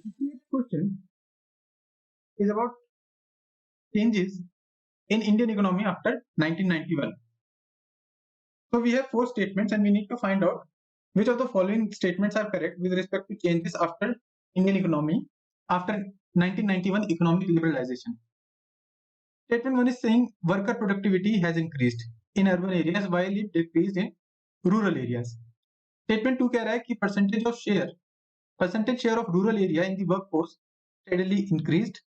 The question is about changes in Indian economy after 1991. So we have four statements and we need to find out which of the following statements are correct with respect to changes after Indian economy after 1991 economic liberalization. Statement 1 is saying worker productivity has increased in urban areas while it decreased in rural areas. Statement 2 कह रहा है कि percentage share of rural area in the workforce steadily increased.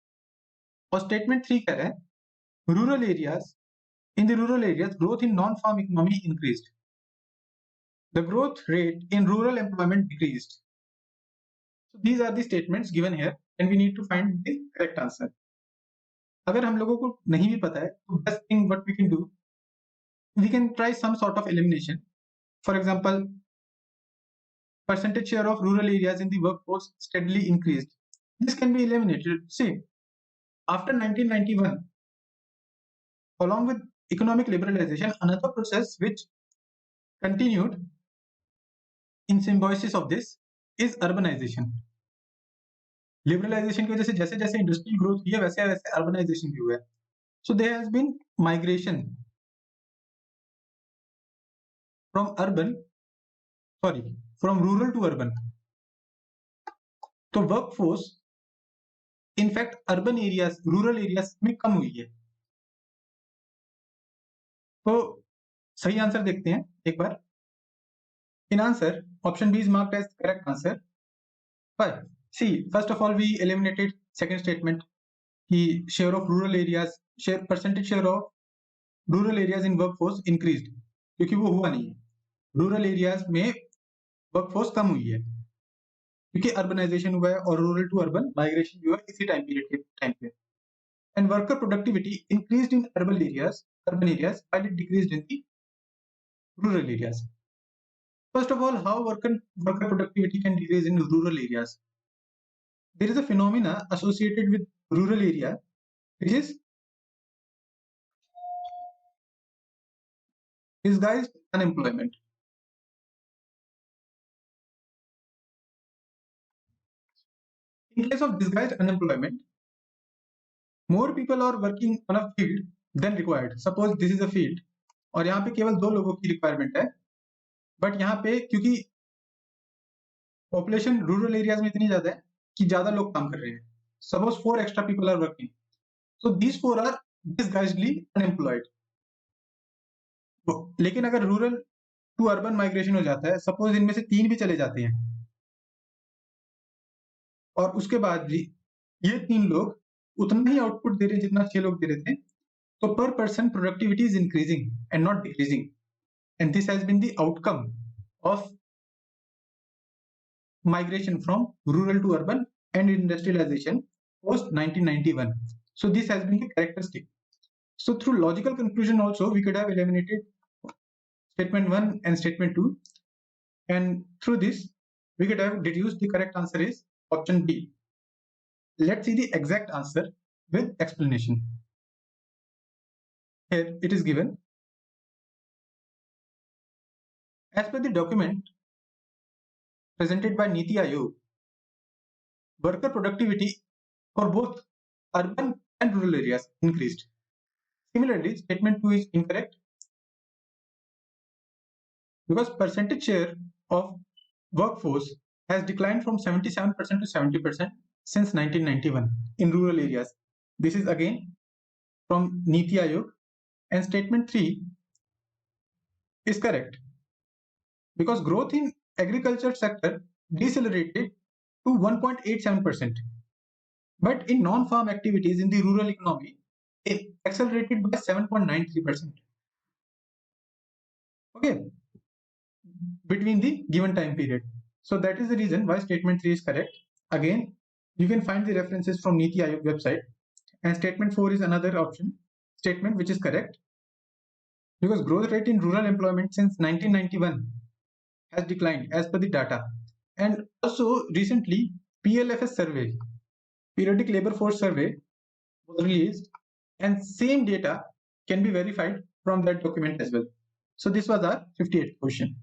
और statement 3 कह रहा है in the rural areas growth in non-farm economy increased. The growth rate in rural employment decreased. So these are the statements given here and we need to find the correct answer. अगर हम लोगों को नहीं भी पता है तो best thing what we can do, we can try some sort of elimination. For example, percentage share of rural areas in the workforce steadily increased. This can be eliminated. See, after 1991, along with economic liberalization, another process which continued in symbiosis of this is urbanization. Liberalization की वजह से जैसे जैसे industry growth हुई है वैसे वैसे urbanisation भी हुआ है. So there has been migration from rural to urban. तो workforce in fact urban areas, rural areas में कम हुई है. तो सही आंसर देखते हैं एक बार. In answer, option B is marked as correct answer. But see, first of all, we eliminated second statement. कि share of rural areas, percentage share of rural areas in workforce increased, क्योंकि वो हुआ नहीं है. Rural areas में workforce कम हुई है क्योंकि urbanization हुआ है और rural to urban migration भी हुआ है इसी टाइम पीरियड के टाइम पे. And worker productivity increased in urban areas while it decreased in the rural areas. First of all, how worker productivity can decrease in rural areas? There is a phenomena associated with rural area which is disguised unemployment. In case of disguised unemployment, more people are working on a field than required. Suppose this is a field और यहाँ पे केवल 2 लोगों की requirement है, but यहाँ पे क्योंकि पॉपुलेशन रूरल एरियाज में इतनी ज्यादा है कि ज्यादा लोग काम कर रहे हैं. Suppose 4 extra people are working, so these 4 are disguisedly unemployed. लेकिन अगर रूरल टू अर्बन माइग्रेशन हो जाता है, सपोज इनमें से 3 भी चले जाते हैं और उसके बाद भी ये 3 लोग उतना ही आउटपुट दे रहे हैं जितना 6 लोग दे रहे थे, तो per person productivity is increasing and not decreasing, and this has been the outcome of migration from rural to urban and industrialization post 1991. So this has been the characteristic. So through logical conclusion also we could have eliminated statement 1 and statement 2, and through this we could have deduced the correct answer is option B. Let's see the exact answer with explanation. Here it is given. As per the document presented by Niti Aayog, worker productivity for both urban and rural areas increased. Similarly, statement 2 is incorrect because percentage share of workforce has declined from 77% to 70% since 1991 in rural areas. This is again from Niti Aayog, and statement 3 is correct because growth in agriculture sector decelerated to 1.87%, but in non-farm activities in the rural economy it accelerated by 7.93%. Okay, between the given time period. So that is the reason why statement 3 is correct. Again, you can find the references from Niti Aayog website, and statement 4 is another option statement which is correct because growth rate in rural employment since 1991 has declined as per the data, and also recently PLFS survey, periodic labor force survey, was released, and same data can be verified from that document as well. So this was our 58th question.